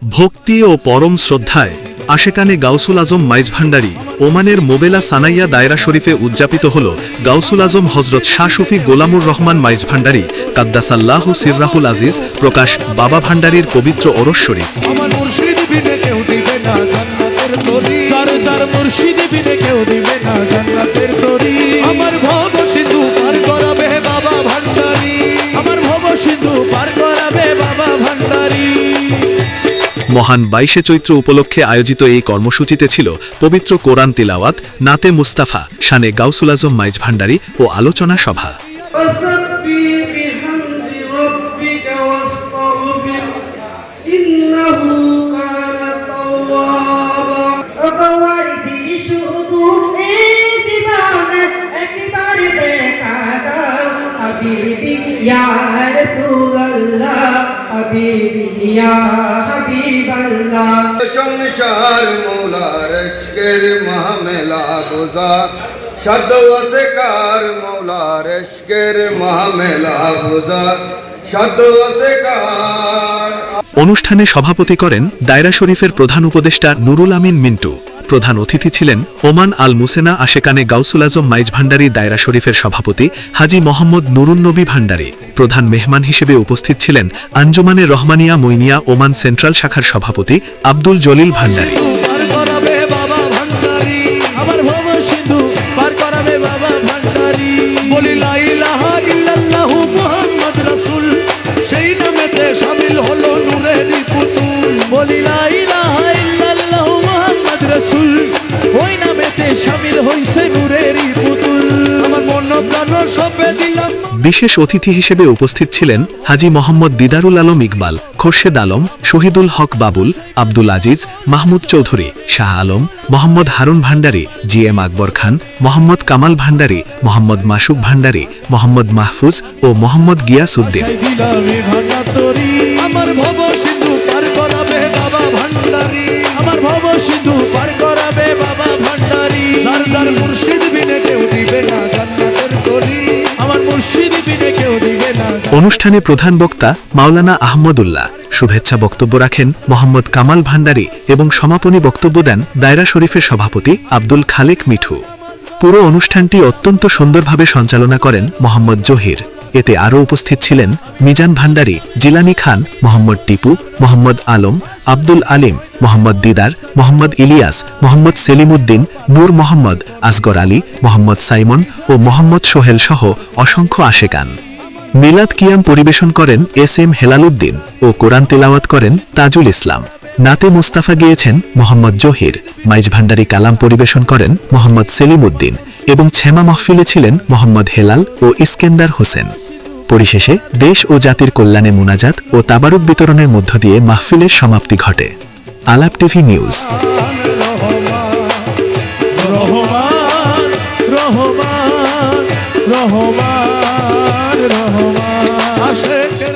ভক্তি ও পরম শ্রদ্ধায় আশেকানে গাউসুল আজম মাইজ ভান্ডারী ওমানের মোবেলা সানাইয়া দায়রা শরীফে উদযাপিত হল গাউসুল আজম হজরত শাহ সুফি গোলামুর রহমান মাইজ ভান্ডারী কাদ্দাসাল্লাহু সিররাহুল আজিজ প্রকাশ বাবা ভান্ডারীর পবিত্র ওরস শরীফ। মহান 22শে চৈত্র উপলক্ষে আয়োজিত এই কর্মসূচিতে ছিল পবিত্র কোরআন তিলাওয়াত, নাতে মুস্তাফা, শানে গাউসুল আজম মাইজ ভান্ডারী ও আলোচনা সভা। Ya Rasulullah Habibi ya Habiballah সংসার মৌলার ইশকের মাহমেলা গুজার সাদওয়াসে কার মৌলার ইশকের মাহমেলা গুজার সাদওয়াসে কার। অনুষ্ঠানে সভাপতি করেন দায়রা শরীফের প্রধান উপদেষ্টা নুরুল আমিন মিন্টু। প্রধান অতিথি ছিলেন ওমান আল মুসেনা আশেকানে গাউসুল আজম মাইজ ভান্ডারী দায়রা শরীফের সভাপতি হাজি মোহাম্মদ নুরুন্নবী ভান্ডারী। প্রধান মেহমান হিসেবে উপস্থিত ছিলেন আঞ্জুমানে রহমানিয়া মইনিয়া ওমান সেন্ট্রাল শাখার সভাপতি আব্দুল জলিল ভান্ডারী। বিশেষ অতিথি হিসেবে উপস্থিত ছিলেন হাজি মোহাম্মদ দিদারুল আলম ইকবাল, খোরশেদ আলম, শহীদুল হক বাবুল, আব্দুল আজিজ, মাহমুদ চৌধুরী, শাহ আলম, মোহাম্মদ হারুন ভান্ডারী, জিএম আকবর খান, মোহাম্মদ কামাল ভান্ডারী, মোহাম্মদ মাসুক ভান্ডারী, মোহাম্মদ মাহফুজ ও মোহাম্মদ গিয়াস উদ্দিন। অনুষ্ঠানে প্রধান বক্তা মাওলানা আহমদুল্লাহ, শুভেচ্ছা বক্তব্য রাখেন মোহাম্মদ কামাল ভান্ডারী এবং সমাপনী বক্তব্য দেন দায়রা শরীফের সভাপতি আব্দুল খালেক মিঠু। পুরো অনুষ্ঠানটি অত্যন্ত সুন্দরভাবে সঞ্চালনা করেন মোহাম্মদ জহির। এতে আরও উপস্থিত ছিলেন মিজান ভান্ডারী, জিলানি খান, মোহাম্মদ টিপু, মোহাম্মদ আলম, আব্দুল আলিম, মোহাম্মদ দিদার, মোহাম্মদ ইলিয়াস, মোহাম্মদ সেলিমউদ্দিন, নূর মোহাম্মদ, আসগর আলী, মোহাম্মদ সাইমন ও মোহাম্মদ সোহেল সহ অসংখ্য আশেকান। মিলাদ কিয়াম পরিবেশন করেন SM হেলাল উদ্দিন ও কোরআন তেলাওয়াত করেন তাজুল ইসলাম। নাতে মুস্তাফা গিয়েছেন মোহাম্মদ জহির। মাইজ ভান্ডারী কালাম পরিবেশন করেন মোহাম্মদ সেলিমউদ্দিন এবং ছেমা মাহফিলে ছিলেন মোহাম্মদ হেলাল ও ইস্কেন্দার হোসেন। পরিশেষে দেশ ও জাতির কল্যাণে মুনাজাত ও তাবারুক বিতরণের মধ্য দিয়ে মাহফিলের সমাপ্তি ঘটে। আলাপ টিভি নিউজ। রহমান রহমান রহমান আশেকের